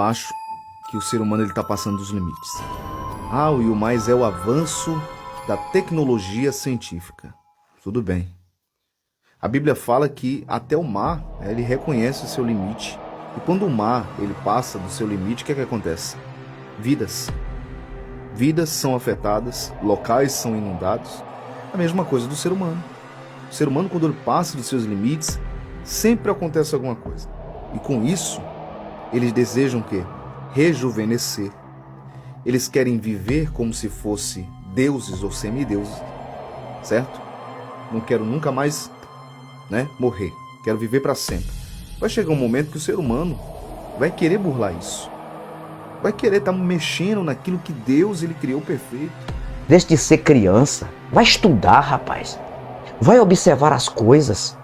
Acho que o ser humano está passando dos limites. E o mais é o avanço da tecnologia científica. Tudo bem. A Bíblia fala que até o mar, ele reconhece o seu limite. E quando o mar ele passa do seu limite, o que acontece? Vidas são afetadas, locais são inundados. A mesma coisa do ser humano. O ser humano, quando ele passa dos seus limites, sempre acontece alguma coisa. E com isso, eles desejam o quê? Rejuvenescer. Eles querem viver como se fosse deuses ou semideuses, certo? Não quero nunca mais, morrer. Quero viver para sempre. Vai chegar um momento que o ser humano vai querer burlar isso. Vai querer estar mexendo naquilo que Deus ele criou perfeito. Deixe de ser criança. Vai estudar, rapaz. Vai observar as coisas.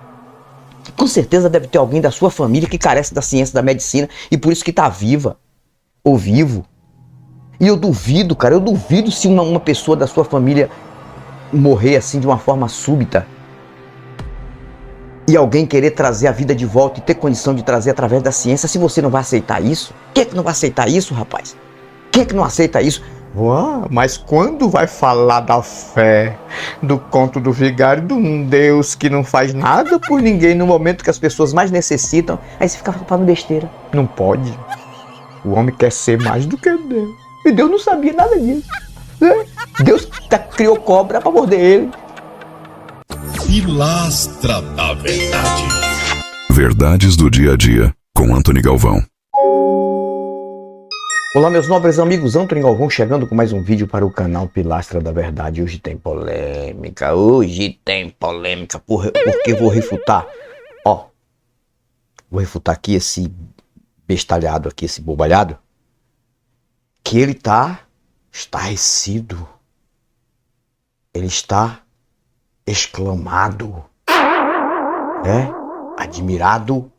Com certeza deve ter alguém da sua família que carece da ciência da medicina e por isso que está viva ou vivo. E eu duvido, cara, se uma pessoa da sua família morrer assim de uma forma súbita e alguém querer trazer a vida de volta e ter condição de trazer através da ciência, se você não vai aceitar isso. Quem é que não vai aceitar isso, rapaz? Quem é que não aceita isso? Mas quando vai falar da fé, do conto do vigário, de um Deus que não faz nada por ninguém no momento que as pessoas mais necessitam, aí você fica falando besteira. Não pode. O homem quer ser mais do que Deus. E Deus não sabia nada disso. Deus criou cobra para morder ele. Pilastra da Verdade. Verdades do dia a dia, com Antony Galvão. Olá, meus nobres amigos, Antony Galvão chegando com mais um vídeo para o canal Pilastra da Verdade. Hoje tem polêmica, porque vou refutar. Vou refutar aqui esse bestalhado aqui, esse bobalhado, que ele está estarrecido. Ele está exclamado, admirado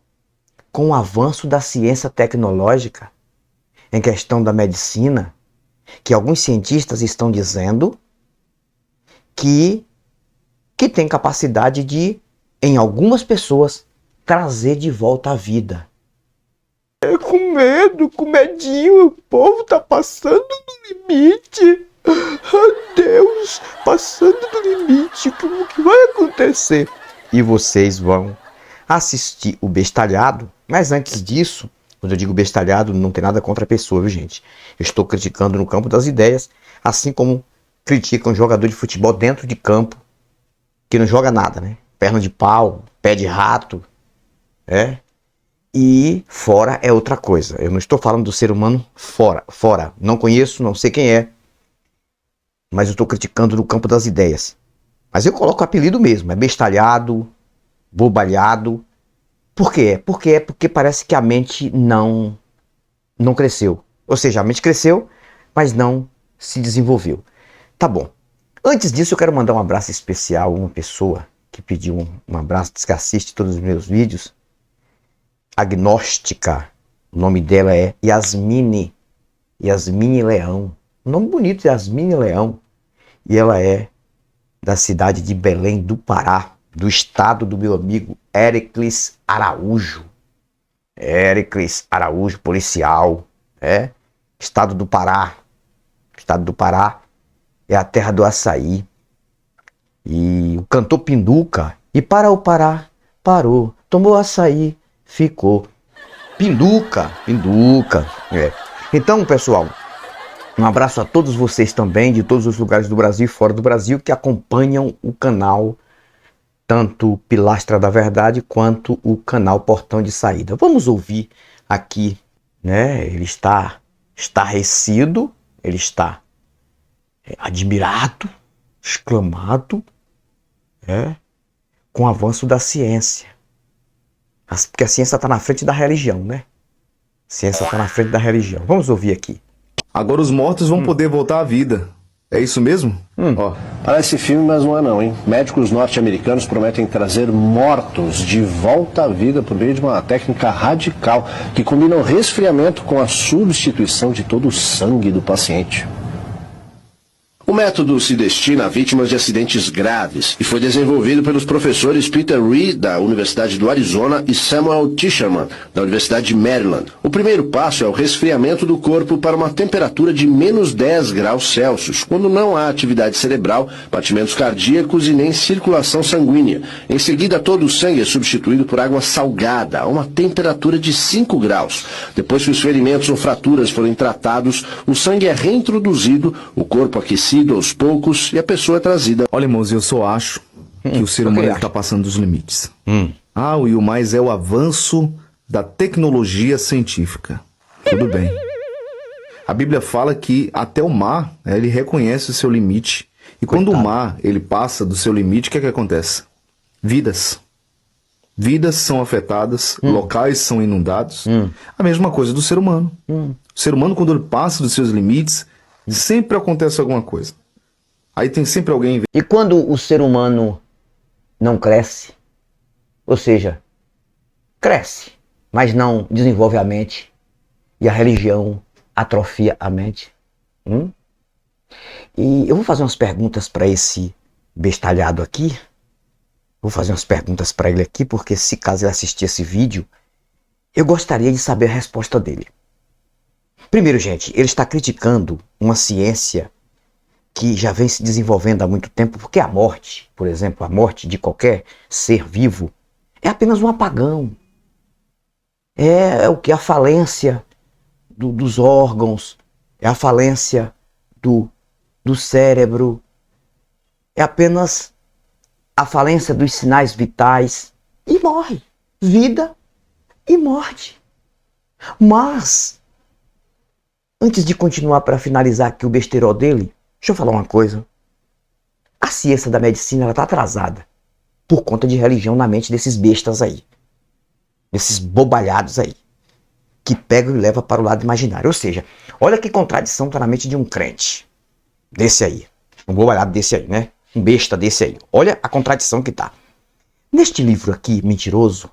com o avanço da ciência tecnológica em questão da medicina, que alguns cientistas estão dizendo que tem capacidade de, em algumas pessoas, trazer de volta a vida. Com medo, com medinho, o povo tá passando do limite. Deus, passando do limite, o que vai acontecer? E vocês vão assistir o bestalhado, mas antes disso, quando eu digo bestalhado, não tem nada contra a pessoa, viu, gente? Eu estou criticando no campo das ideias, assim como criticam jogador de futebol dentro de campo, que não joga nada, né? Perna de pau, pé de rato, E fora é outra coisa. Eu não estou falando do ser humano fora. Não conheço, não sei quem é, mas eu estou criticando no campo das ideias. Mas eu coloco o apelido mesmo, é bestalhado, bobalhado. Por quê? Porque parece que a mente não cresceu. Ou seja, a mente cresceu, mas não se desenvolveu. Tá bom. Antes disso, eu quero mandar um abraço especial a uma pessoa que pediu um abraço, diz que assiste todos os meus vídeos. Agnóstica. O nome dela é Yasmine Leão. Um nome bonito, Yasmine Leão. E ela é da cidade de Belém do Pará, do estado do meu amigo Éricles Araújo. Éricles Araújo, policial, estado do Pará. Estado do Pará é a terra do açaí. E o cantor Pinduca, e para o Pará, parou, tomou açaí, ficou. Pinduca. Então, pessoal, um abraço a todos vocês também, de todos os lugares do Brasil e fora do Brasil, que acompanham o canal, tanto Pilastra da Verdade, quanto o canal Portão de Saída. Vamos ouvir aqui, ele está estarrecido, ele está admirado, exclamado, com o avanço da ciência. Porque a ciência está na frente da religião, A ciência está na frente da religião. Vamos ouvir aqui. Agora os mortos vão poder voltar à vida. É isso mesmo? Parece filme, mas não é não, hein? Médicos norte-americanos prometem trazer mortos de volta à vida por meio de uma técnica radical que combina o resfriamento com a substituição de todo o sangue do paciente. O método se destina a vítimas de acidentes graves e foi desenvolvido pelos professores Peter Reed, da Universidade do Arizona, e Samuel Tischerman, da Universidade de Maryland. O primeiro passo é o resfriamento do corpo para uma temperatura de menos 10 graus Celsius, quando não há atividade cerebral, batimentos cardíacos e nem circulação sanguínea. Em seguida, todo o sangue é substituído por água salgada, a uma temperatura de 5 graus. Depois que os ferimentos ou fraturas forem tratados, o sangue é reintroduzido, o corpo aquecido aos poucos e a pessoa é trazida. Olha, irmãos, eu só acho que o ser humano está passando dos limites. E o mais é o avanço da tecnologia científica. Tudo bem. A Bíblia fala que até o mar, ele reconhece o seu limite. E quando o mar, ele passa do seu limite, o que é que acontece? Vidas. Vidas são afetadas, locais são inundados. A mesma coisa do ser humano. O ser humano, quando ele passa dos seus limites, sempre acontece alguma coisa. Aí tem sempre alguém... E quando o ser humano não cresce, ou seja, cresce, mas não desenvolve a mente, e a religião atrofia a mente. E eu vou fazer umas perguntas para esse bestalhado aqui. Vou fazer umas perguntas para ele aqui, porque se caso ele assistir esse vídeo, eu gostaria de saber a resposta dele. Primeiro, gente, ele está criticando uma ciência que já vem se desenvolvendo há muito tempo, porque a morte, por exemplo, a morte de qualquer ser vivo, é apenas um apagão. É o que? A falência dos órgãos, é a falência do cérebro, é apenas a falência dos sinais vitais e morre. Vida e morte. Mas, antes de continuar para finalizar aqui o besteirol dele, deixa eu falar uma coisa. A ciência da medicina está atrasada por conta de religião na mente desses bestas aí. Desses bobalhados aí. Que pegam e levam para o lado imaginário. Ou seja, olha que contradição está na mente de um crente. Desse aí. Um bobalhado desse aí, né? Um besta desse aí. Olha a contradição que tá. Neste livro aqui, mentiroso.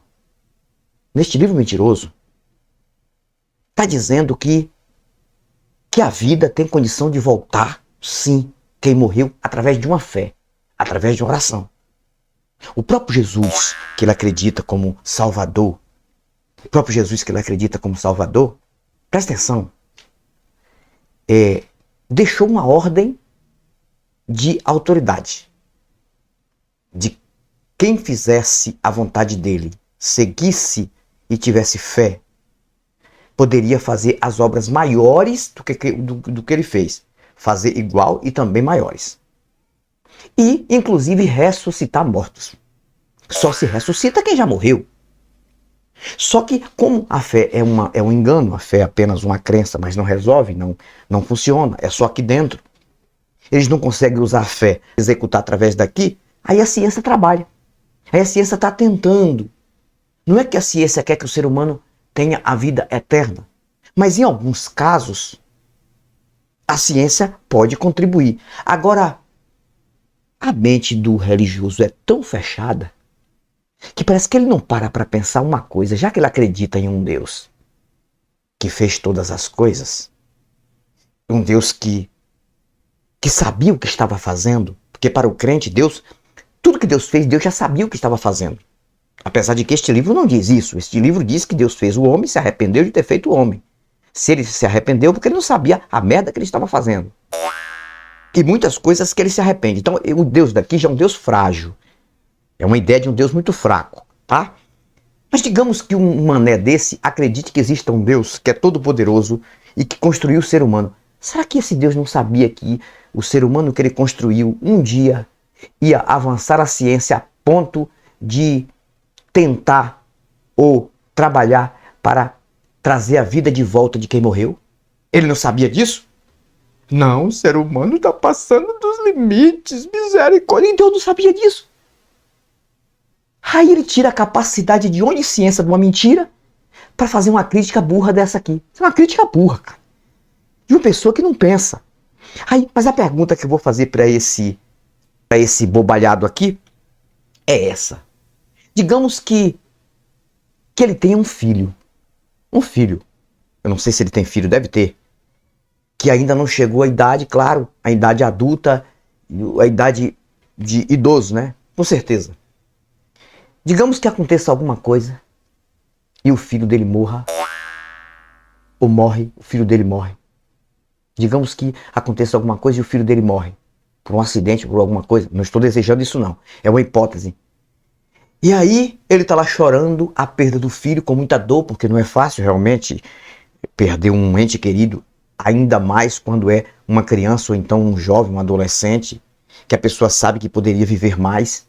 Neste livro mentiroso. Está dizendo que a vida tem condição de voltar, sim, quem morreu, através de uma fé, através de uma oração. O próprio Jesus, que ele acredita como Salvador, presta atenção, deixou uma ordem de autoridade. De quem fizesse a vontade dele, seguisse e tivesse fé, poderia fazer as obras maiores do que ele fez. Fazer igual e também maiores. E, inclusive, ressuscitar mortos. Só se ressuscita quem já morreu. Só que, como a fé é um engano, a fé é apenas uma crença, mas não resolve, não funciona, é só aqui dentro. Eles não conseguem usar a fé, executar através daqui, aí a ciência trabalha. Aí a ciência está tentando. Não é que a ciência quer que o ser humano tenha a vida eterna, mas em alguns casos, a ciência pode contribuir. Agora, a mente do religioso é tão fechada que parece que ele não para pensar uma coisa, já que ele acredita em um Deus que fez todas as coisas, um Deus que sabia o que estava fazendo, porque para o crente, Deus, tudo que Deus fez, Deus já sabia o que estava fazendo. Apesar de que este livro não diz isso. Este livro diz que Deus fez o homem e se arrependeu de ter feito o homem. Se ele se arrependeu, porque ele não sabia a merda que ele estava fazendo. E muitas coisas que ele se arrepende. Então, o Deus daqui já é um Deus frágil. É uma ideia de um Deus muito fraco, tá? Mas digamos que um mané desse acredite que exista um Deus que é todo poderoso e que construiu o ser humano. Será que esse Deus não sabia que o ser humano que ele construiu um dia ia avançar a ciência a ponto de tentar ou trabalhar para trazer a vida de volta de quem morreu? Ele não sabia disso? Não, o ser humano está passando dos limites, misericórdia. Então não sabia disso. Aí ele tira a capacidade de onisciência de uma mentira para fazer uma crítica burra dessa aqui. Isso é uma crítica burra, cara. De uma pessoa que não pensa. Aí, mas a pergunta que eu vou fazer para esse bobalhado aqui é essa. Digamos que ele tenha um filho. Um filho. Eu não sei se ele tem filho, deve ter. que ainda não chegou à idade, claro, a idade adulta, a idade de idoso, né? Com certeza. Digamos que aconteça alguma coisa e o filho dele morra, ou morre, o filho dele morre. Digamos que aconteça alguma coisa e o filho dele morre. Por um acidente, por alguma coisa. Não estou desejando isso não. É uma hipótese. E aí ele está lá chorando a perda do filho com muita dor, porque não é fácil realmente perder um ente querido. Ainda mais quando é uma criança ou então um jovem, um adolescente, que a pessoa sabe que poderia viver mais.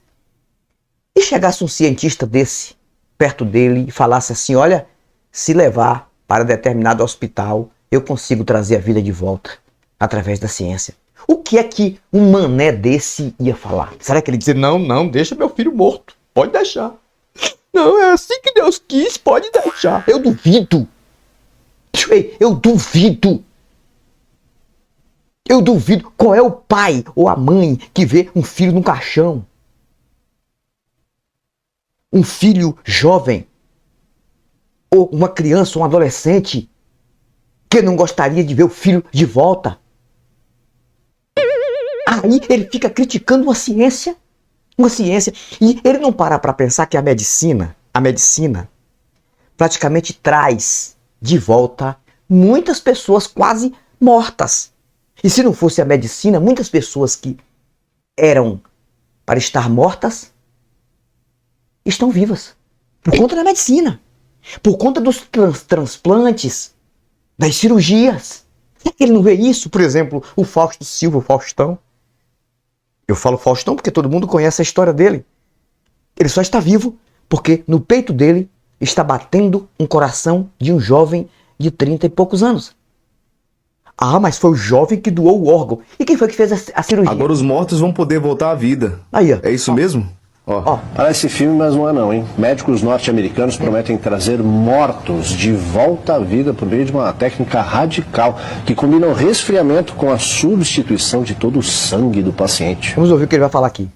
E chegasse um cientista desse perto dele e falasse assim, olha, se levar para determinado hospital, eu consigo trazer a vida de volta através da ciência. O que é que um mané desse ia falar? Será que ele ia dizer, não, deixa meu filho morto, pode deixar. Não, é assim que Deus quis, pode deixar. Eu duvido. Ei, eu duvido. Eu duvido. Qual é o pai ou a mãe que vê um filho no caixão? Um filho jovem, ou uma criança, um adolescente, que não gostaria de ver o filho de volta. Aí ele fica criticando uma ciência, e ele não para pensar que a medicina praticamente traz de volta muitas pessoas quase mortas. E se não fosse a medicina, muitas pessoas que eram para estar mortas, estão vivas. Por conta da medicina. Por conta dos transplantes, das cirurgias. Será que ele não vê isso? Por exemplo, o Fausto Silva, o Faustão. Eu falo Faustão porque todo mundo conhece a história dele. Ele só está vivo porque no peito dele está batendo um coração de um jovem de 30 e poucos anos. Ah, mas foi o jovem que doou o órgão. E quem foi que fez a cirurgia? Agora os mortos vão poder voltar à vida. Aí, ó. É isso mesmo? Ó. Parece filme, mas não é não, hein? Médicos norte-americanos prometem trazer mortos de volta à vida por meio de uma técnica radical que combina o resfriamento com a substituição de todo o sangue do paciente. Vamos ouvir o que ele vai falar aqui.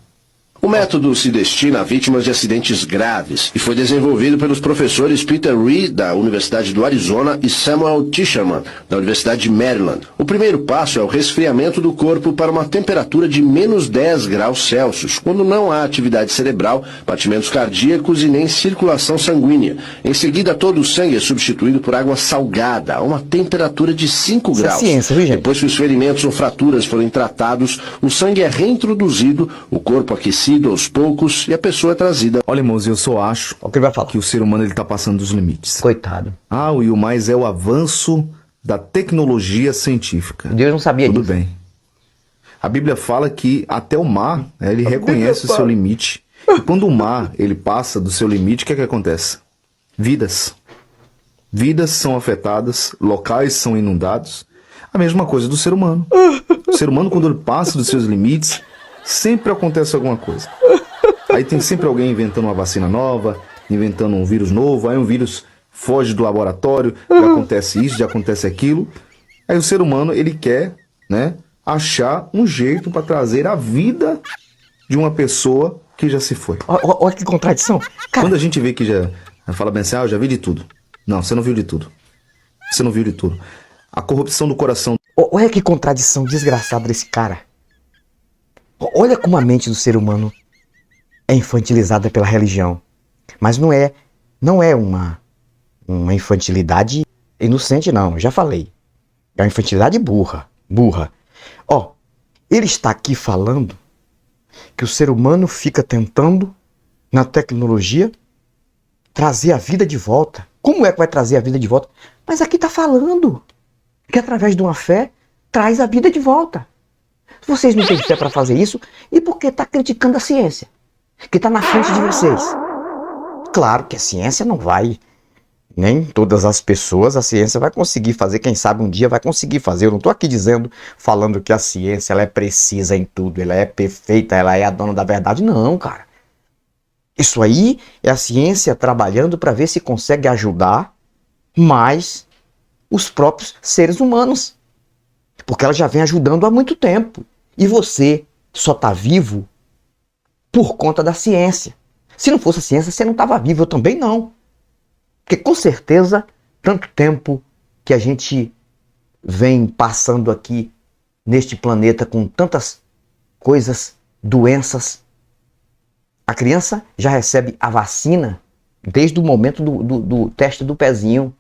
O método se destina a vítimas de acidentes graves e foi desenvolvido pelos professores Peter Reed, da Universidade do Arizona, e Samuel Tischerman, da Universidade de Maryland. O primeiro passo é o resfriamento do corpo para uma temperatura de menos 10 graus Celsius, quando não há atividade cerebral, batimentos cardíacos e nem circulação sanguínea. Em seguida, todo o sangue é substituído por água salgada, a uma temperatura de 5 Isso graus. É ciência, viu, gente? Depois que os ferimentos ou fraturas forem tratados, o sangue é reintroduzido, o corpo aquecido aos poucos e a pessoa é trazida. Olha, irmãos, eu só acho O que ele vai falar? que o ser humano ele tá passando dos limites. Coitado. Ah, e o mais é o avanço da tecnologia científica. Deus não sabia Tudo disso. bem. A Bíblia fala que até o mar, né, ele reconhece o seu limite. E quando o mar ele passa do seu limite, o que é que acontece? Vidas. Vidas são afetadas, locais são inundados. A mesma coisa do ser humano. O ser humano, quando ele passa dos seus limites, sempre acontece alguma coisa. Aí tem sempre alguém inventando uma vacina nova, inventando um vírus novo, aí um vírus foge do laboratório, já acontece isso, já acontece aquilo. Aí o ser humano, ele quer, né, achar um jeito para trazer a vida de uma pessoa que já se foi. Olha que contradição. Cara, Quando a gente vê que já fala bem assim, eu já vi de tudo. Não, você não viu de tudo. Você não viu de tudo. A corrupção do coração. olha que contradição desgraçada desse cara. Olha como a mente do ser humano é infantilizada pela religião. Mas não é uma infantilidade inocente, não. Já falei. É uma infantilidade burra. Ó, ele está aqui falando que o ser humano fica tentando, na tecnologia, trazer a vida de volta. Como é que vai trazer a vida de volta? Mas aqui está falando que através de uma fé traz a vida de volta. Vocês não têm fé para fazer isso e por que está criticando a ciência? Que está na frente de vocês. Claro que a ciência não vai, nem todas as pessoas a ciência vai conseguir fazer, quem sabe um dia vai conseguir fazer. Eu não estou aqui falando que a ciência ela é precisa em tudo, ela é perfeita, ela é a dona da verdade. Não, cara. Isso aí é a ciência trabalhando para ver se consegue ajudar mais os próprios seres humanos. Porque ela já vem ajudando há muito tempo. E você só está vivo por conta da ciência. Se não fosse a ciência, você não estava vivo. Eu também não. Porque com certeza, tanto tempo que a gente vem passando aqui neste planeta com tantas coisas, doenças. A criança já recebe a vacina desde o momento do teste do pezinho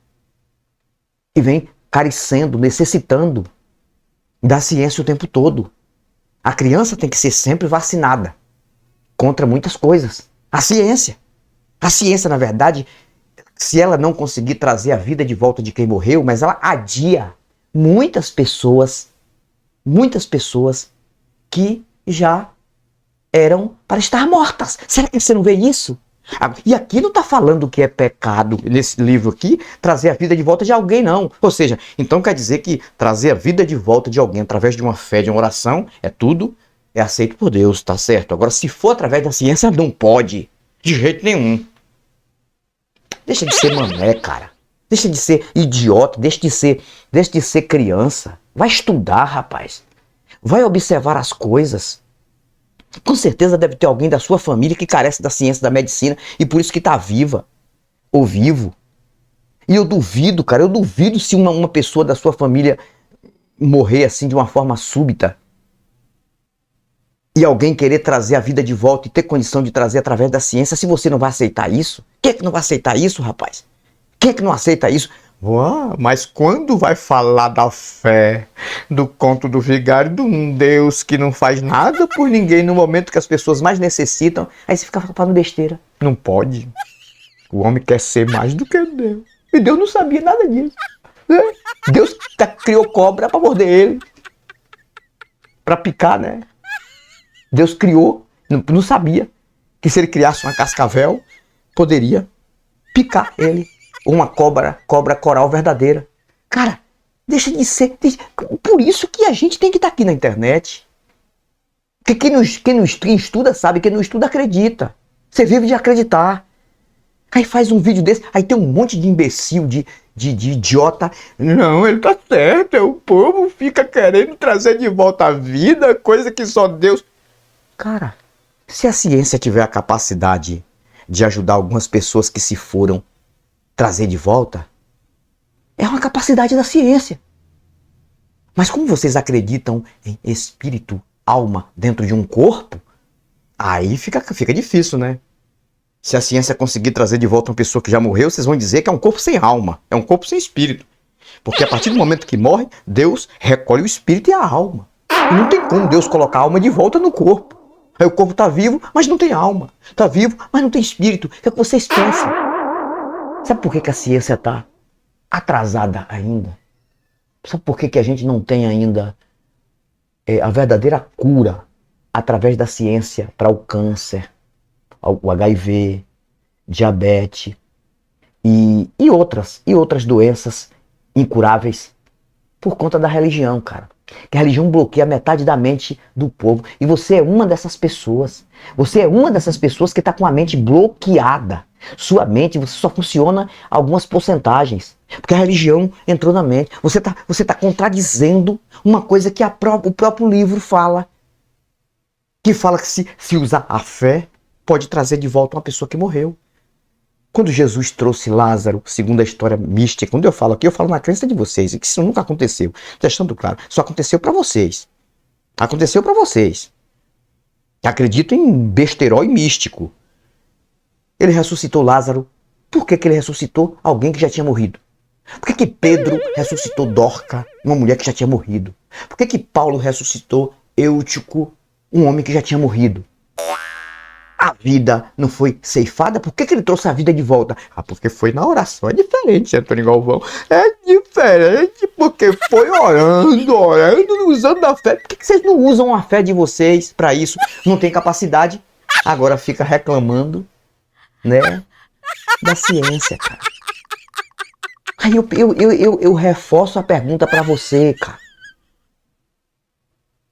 e vem carecendo, necessitando da ciência o tempo todo. A criança tem que ser sempre vacinada contra muitas coisas. A ciência, na verdade, se ela não conseguir trazer a vida de volta de quem morreu, mas ela adia muitas pessoas que já eram para estar mortas. Será que você não vê isso? E aqui não está falando que é pecado, nesse livro aqui, trazer a vida de volta de alguém, não. Ou seja, então quer dizer que trazer a vida de volta de alguém através de uma fé, de uma oração, é aceito por Deus, tá certo? Agora, se for através da ciência, não pode. De jeito nenhum. Deixa de ser mané, cara. Deixa de ser idiota, deixa de ser criança. Vai estudar, rapaz. Vai observar as coisas. Com certeza deve ter alguém da sua família que carece da ciência da medicina e por isso que está viva ou vivo. E eu duvido, cara, se uma pessoa da sua família morrer assim de uma forma súbita e alguém querer trazer a vida de volta e ter condição de trazer através da ciência, se você não vai aceitar isso. Quem é que não vai aceitar isso, rapaz? Quem é que não aceita isso? Mas quando vai falar da fé, do conto do vigário, de um Deus que não faz nada por ninguém no momento que as pessoas mais necessitam, Aí você fica falando besteira. não pode. O homem quer ser mais do que Deus. E Deus não sabia nada disso. Né? Deus criou cobra para morder ele. Para picar, né? Deus criou, não sabia que se ele criasse uma cascavel, poderia picar ele. Uma cobra coral verdadeira. Cara, deixa de ser... Por isso que a gente tem que estar aqui na internet. Porque quem estuda sabe, quem não estuda acredita. Você vive de acreditar. Aí faz um vídeo desse, aí tem um monte de imbecil, de idiota. Não, ele tá certo. O povo fica querendo trazer de volta a vida, coisa que só Deus... Cara, se a ciência tiver a capacidade de ajudar algumas pessoas que se foram trazer de volta, é uma capacidade da ciência. Mas como vocês acreditam em espírito, alma dentro de um corpo, aí fica difícil, né? Se a ciência conseguir trazer de volta uma pessoa que já morreu, vocês vão dizer que é um corpo sem alma, é um corpo sem espírito. Porque a partir do momento que morre, Deus recolhe o espírito e a alma. E não tem como Deus colocar a alma de volta no corpo. Aí o corpo está vivo, mas não tem alma. Está vivo, mas não tem espírito. O que é que vocês pensam? Sabe por que a ciência está atrasada ainda? Sabe por que a gente não tem ainda a verdadeira cura através da ciência para o câncer, o HIV, diabetes e outras doenças incuráveis? Por conta da religião, cara. Que a religião bloqueia metade da mente do povo. E você é uma dessas pessoas. Você é uma dessas pessoas que está com a mente bloqueada. Sua mente, você só funciona algumas porcentagens. Porque a religião entrou na mente. Você tá contradizendo uma coisa que o próprio livro fala. Que fala que se usar a fé, pode trazer de volta uma pessoa que morreu. Quando Jesus trouxe Lázaro, segundo a história mística, quando eu falo aqui, eu falo na crença de vocês, e que isso nunca aconteceu. Deixando claro, isso aconteceu para vocês. Aconteceu para vocês. Acredito em besterol e místico. Ele ressuscitou Lázaro. Por que ele ressuscitou alguém que já tinha morrido? Por que Pedro ressuscitou Dorca, uma mulher que já tinha morrido? Por que Paulo ressuscitou Eutico, um homem que já tinha morrido? A vida não foi ceifada? Por que ele trouxe a vida de volta? porque foi na oração. É diferente, Antônio Galvão. É diferente porque foi orando, usando a fé. Por que vocês não usam a fé de vocês para isso? Não tem capacidade? Agora fica reclamando, né? Da ciência, cara. Aí eu reforço a pergunta para você, cara.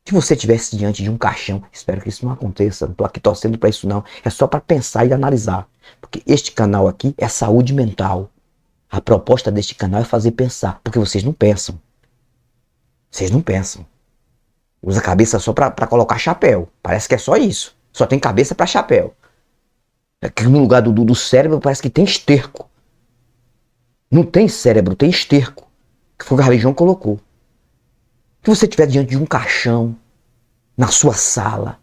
Se você estivesse diante de um caixão, espero que isso não aconteça, não tô aqui torcendo para isso não, é só para pensar e analisar. Porque este canal aqui é saúde mental. A proposta deste canal é fazer pensar, porque vocês não pensam. Vocês não pensam. Usa a cabeça só para colocar chapéu. Parece que é só isso. Só tem cabeça para chapéu. Aqui no lugar do cérebro parece que tem esterco. Não tem cérebro, tem esterco. Que foi o que a religião colocou. que você estiver diante de um caixão, na sua sala,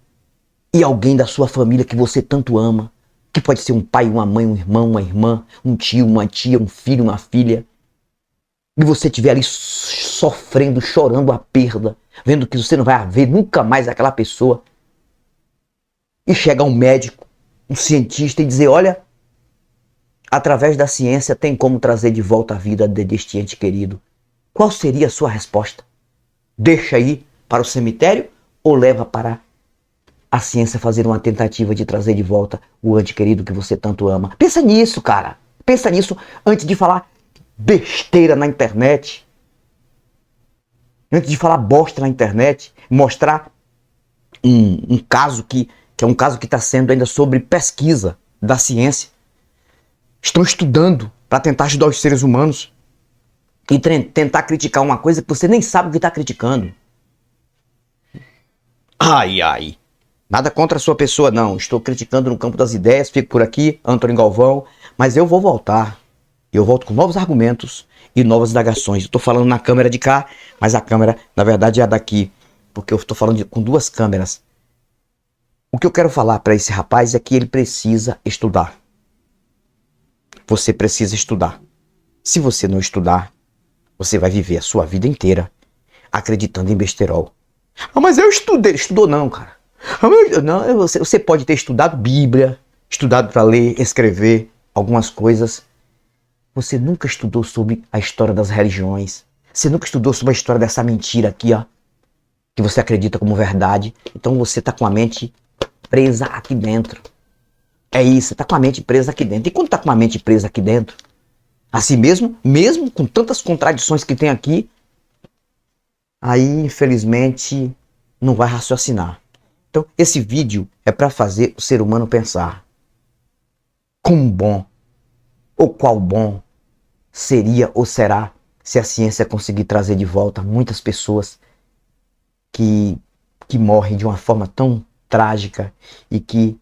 e alguém da sua família que você tanto ama, que pode ser um pai, uma mãe, um irmão, uma irmã, um tio, uma tia, um filho, uma filha, e você estiver ali sofrendo, chorando a perda, vendo que você não vai ver nunca mais aquela pessoa, e chega um médico, um cientista e dizer, olha, através da ciência tem como trazer de volta a vida deste ente querido. Qual seria a sua resposta? Deixa aí para o cemitério ou leva para a ciência fazer uma tentativa de trazer de volta o ente querido que você tanto ama? Pensa nisso, cara. Pensa nisso antes de falar besteira na internet. Antes de falar bosta na internet, mostrar um caso que é um caso que está sendo ainda sobre pesquisa da ciência. Estão estudando para tentar ajudar os seres humanos e tentar criticar uma coisa que você nem sabe o que está criticando. Ai, ai. Nada contra a sua pessoa, não. Estou criticando no campo das ideias, fico por aqui, Antônio Galvão, mas eu vou voltar. Eu volto com novos argumentos e novas indagações. Estou falando na câmera de cá, mas a câmera, na verdade, é a daqui, porque eu estou falando com duas câmeras. O que eu quero falar para esse rapaz é que ele precisa estudar. Você precisa estudar. Se você não estudar, você vai viver a sua vida inteira acreditando em besterol. Ah, mas eu estudei. Estudou não, cara. Não, você pode ter estudado Bíblia, estudado para ler, escrever algumas coisas. Você nunca estudou sobre a história das religiões. Você nunca estudou sobre a história dessa mentira aqui, ó, que você acredita como verdade. Então você tá com a mente presa aqui dentro. É isso, você tá com a mente presa aqui dentro. E quando tá com a mente presa aqui dentro, assim mesmo com tantas contradições que tem aqui, aí infelizmente não vai raciocinar. Então esse vídeo é para fazer o ser humano pensar como bom ou qual bom seria ou será se a ciência conseguir trazer de volta muitas pessoas que morrem de uma forma tão trágica e que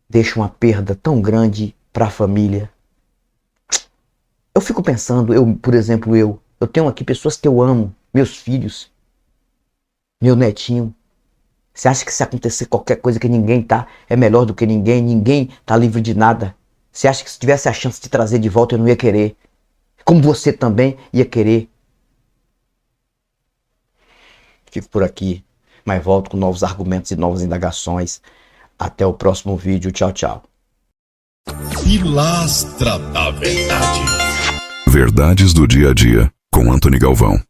deixam uma perda tão grande para a família. Eu fico pensando, por exemplo, eu tenho aqui pessoas que eu amo, meus filhos, meu netinho. Você acha que se acontecer qualquer coisa que ninguém é melhor do que ninguém tá livre de nada? Você acha que se tivesse a chance de trazer de volta eu não ia querer? Como você também ia querer? Fico por aqui, mas volto com novos argumentos e novas indagações. Até o próximo vídeo. Tchau, tchau. Pilastra da Verdade. Verdades do dia a dia com Antônio Galvão.